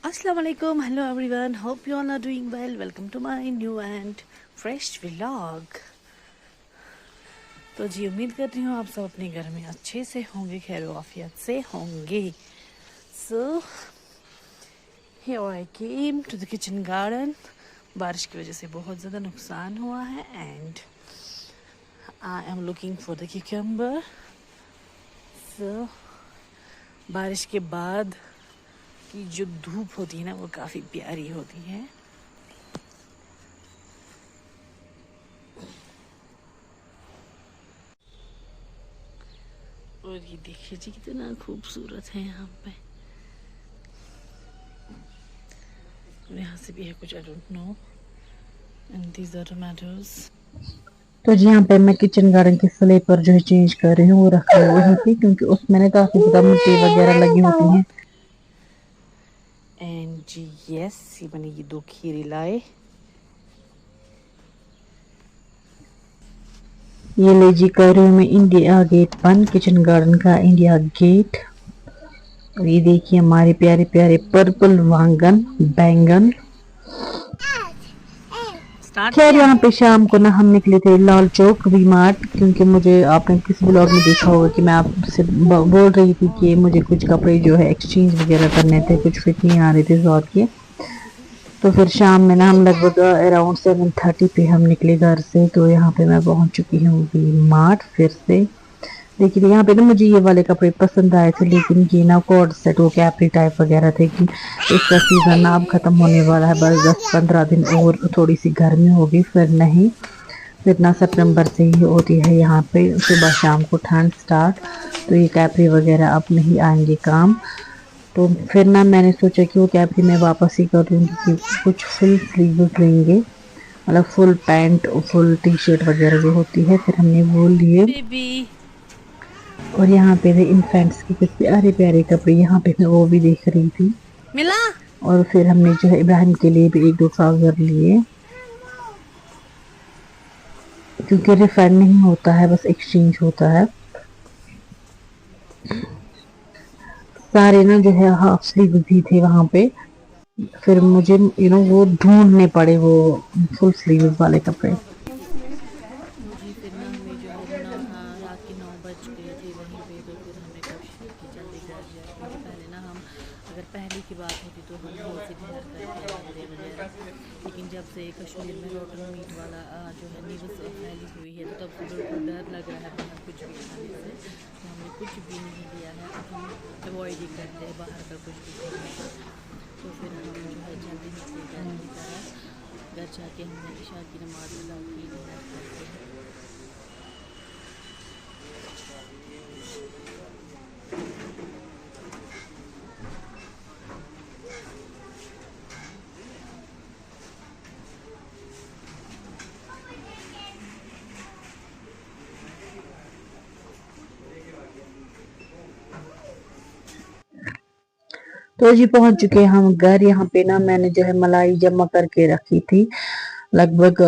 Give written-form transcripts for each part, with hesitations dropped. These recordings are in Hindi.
Assalamu alaikum, hello everyone, hope you all are doing well. Welcome to my new and fresh vlog. तो जी उम्मीद कर रही हूँ आप सब अपने घर में अच्छे से होंगे, खैर आफियत से होंगे. So here I came to the kitchen garden. बारिश की वजह से बहुत ज़्यादा नुकसान हुआ है and I am looking for the cucumber. So बारिश के बाद की जो धूप होती है ना वो काफ़ी प्यारी होती है. और ये देखिए जी कितना खूबसूरत है यहाँ पे. यहाँ से भी है कुछ, I don't know. And these are tomatoes. तो जी यहाँ पे मैं किचन गार्डन के स्लेपर जो है चेंज कर रही हूँ, वो रखा हुआ वहीं पे क्योंकि उसमें ना काफी ज्यादा मिट्टी वगैरह लगी होती है. एंड जी यस, ये मैंने ये 2 खीरे लाए. ये ले जी कर रही हूँ मैं इंडिया गेट बंद, किचन गार्डन का इंडिया गेट. और ये देखिए हमारे प्यारे प्यारे पर्पल वांगन बैंगन. खैर यहाँ पे शाम को ना हम निकले थे लाल चौक वी मार्ट, क्योंकि मुझे आपने किसी ब्लॉग में देखा होगा कि मैं आपसे बोल रही थी कि मुझे कुछ कपड़े जो है एक्सचेंज वगैरह करने थे, कुछ फिट नहीं आ रहे थे जॉब के. तो फिर शाम में ना हम लगभग अराउंड 7:30 पे हम निकले घर से. तो यहाँ पे मैं पहुँच चुकी हूँ वी मार्ट फिर से. देखिए यहाँ पे ना मुझे ये वाले कपड़े पसंद आए थे, लेकिन ये ना कॉर्ड सेट वो कैपरी टाइप वगैरह थे कि इसका सीजन अब खत्म होने वाला है, बस 10-15 दिन और थोड़ी सी गर्मी होगी, फिर नहीं. फिर ना सितंबर से ही होती है यहाँ पे सुबह शाम को ठंड स्टार्ट. तो ये कैपरी वगैरह अब नहीं आएंगे काम. तो फिर ना मैंने सोचा कि वो कैपरी मैं वापस ही कर दूँगी कि कुछ फुल स्लीव लेंगे, मतलब full pant full T shirt वगैरह जो होती है, फिर हमने वो लिए. बेबी और यहाँ पे थे इन्फेंट्स के कुछ प्यारे प्यारे कपड़े, यहाँ पे मैं वो भी देख रही थी. मिला. और फिर हमने जो है इब्राहिम के लिए भी 1-2 ट्राउजर लिए, क्योंकि रिफंड नहीं होता है, बस एक्सचेंज होता है. सारे ना जो है हाफ स्लीव भी थे वहाँ पे. फिर मुझे वो ढूंढने पड़े वो फुल स्लीव वाले कपड़े. जी फिर ना हमें जो है ना, हाँ, रात के 9 बज गए थे वहीं पे. तो फिर हमें कब कि जल्दी घर जाए, क्योंकि पहले ना हम, अगर पहले की बात होती तो हम यहीं से डिनर करके आते वगैरह. लेकिन जब से कश्मीर में रोटन मीट वाला जो है न्यूज़ फैली हुई है, तो तब से बिल्कुल डर लग रहा है बाहर कुछ भी खाने से. तो हमने कुछ भी नहीं लिया है. अब हम अवॉइड ही करते हैं बाहर का कुछ भी खाने का. तो फिर हम जो है जल्दी निकले घर की तरफ. घर जाके हमने ईशा की नमाज़ अदा की, डिनर करते हैं. तो जी पहुंच चुके हैं हम घर. यहाँ पे ना मैंने जो है मलाई जमा करके रखी थी, लगभग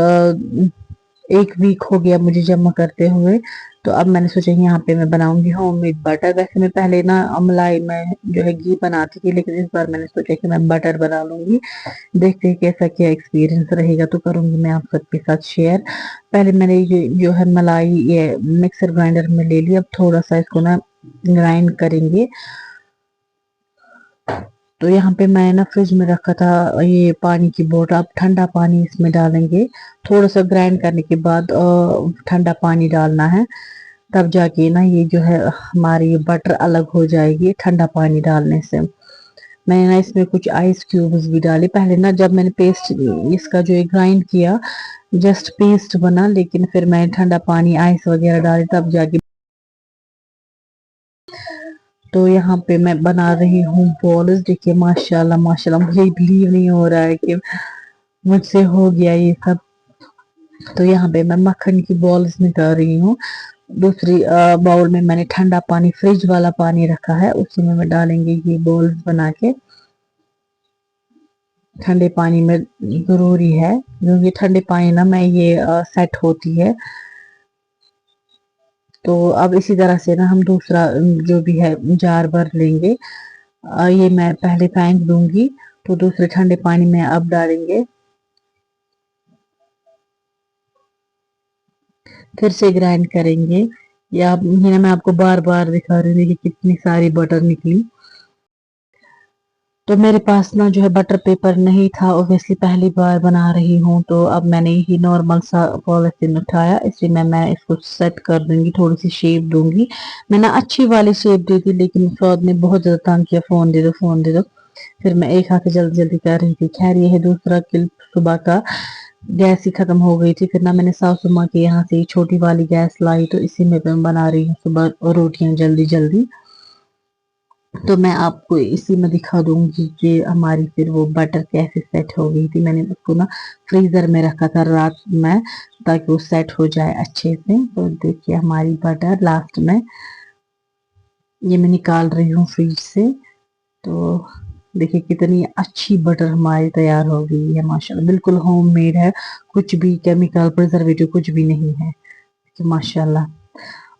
1 वीक हो गया मुझे जमा करते हुए. तो अब मैंने सोचा यहाँ पे मैं बनाऊंगी होममेड बटर. वैसे मैं पहले ना मलाई में जो है घी बनाती थी, लेकिन इस बार मैंने सोचा कि मैं बटर बना लूंगी. देखते हैं कैसा क्या एक्सपीरियंस रहेगा, तो करूंगी मैं आप सबके साथ शेयर. पहले मैंने ये जो है मलाई ये मिक्सर ग्राइंडर में ले लिया. अब थोड़ा सा इसको ना ग्राइंड करेंगे. तो यहाँ पे मैं ना फ्रिज में रखा था ये पानी की बोतल. अब ठंडा पानी इसमें डालेंगे. थोड़ा सा ग्राइंड करने के बाद ठंडा पानी डालना है, तब जाके ना ये जो है हमारी बटर अलग हो जाएगी ठंडा पानी डालने से. मैंने ना इसमें कुछ आइस क्यूब्स भी डाले. पहले ना जब मैंने पेस्ट इसका जो है ग्राइंड किया, जस्ट पेस्ट बना, लेकिन फिर मैंने ठंडा पानी आइस वगैरह डाले तब जाके. तो यहाँ पे मैं बना रही हूँ बॉल्स. देखिए माशाल्लाह माशाल्लाह, मुझे बिलीव नहीं हो रहा है कि मुझसे हो गया ये सब. तो यहाँ पे मैं मक्खन की बॉल्स निकाल रही हूँ. दूसरी बाउल में मैंने ठंडा पानी फ्रिज वाला पानी रखा है, उसी में मैं डालेंगे ये बॉल्स बना के. ठंडे पानी में जरूरी है, क्योंकि ठंडे पानी ना में ये सेट होती है. तो अब इसी तरह से ना हम दूसरा जो भी है जार भर लेंगे. ये मैं पहले फेंक दूंगी तो दूसरे ठंडे पानी में अब डालेंगे, फिर से ग्राइंड करेंगे। या ये ना मैं आपको बार बार दिखा रही हूँ कि कितनी सारी बटर निकली। तो मेरे पास ना जो है बटर पेपर नहीं था, ऑब्वियसली पहली बार बना रही हूँ, तो अब मैंने यही नॉर्मल सा पॉलिथीन उठाया, इसलिए मैं इसको सेट कर दूंगी, थोड़ी सी शेप दूंगी। मैंने अच्छी वाली शेप दी थी, लेकिन फौद ने बहुत ज्यादा तंग किया, फोन दे दो फोन दे दो। फिर मैं एक हाथ से जल्दी जल्दी कर रही थी। खैर ये है दूसरा क्लिप, सुबह का गैस ही खत्म हो गई थी। फिर ना मैंने सासू माँ के यहाँ से छोटी वाली गैस लाई, तो इसी में मैं बना रही हूँ सुबह रोटियां जल्दी जल्दी। तो मैं आपको इसी में दिखा दूंगी कि हमारी फिर वो बटर कैसे सेट हो गई थी। मैंने उसको ना फ्रीजर में रखा था रात में, ताकि वो सेट हो जाए अच्छे से। तो देखिए हमारी बटर लास्ट में ये मैं निकाल रही हूँ फ्रिज से। तो देखिए कितनी अच्छी बटर हमारी तैयार हो गई है माशाल्लाह, बिल्कुल होममेड है, कुछ भी केमिकल प्रिजर्वेटिव कुछ भी नहीं है। तो माशाल्लाह,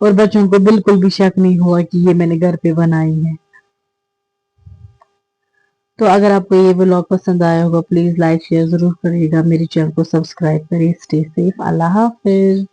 और बच्चों को बिल्कुल भी शक नहीं हुआ कि ये मैंने घर पे बनाई है। तो अगर आपको ये व्लॉग पसंद आया होगा, प्लीज लाइक शेयर जरूर करिएगा, मेरे चैनल को सब्सक्राइब करिए। स्टे सेफ, अल्लाह हाफिज।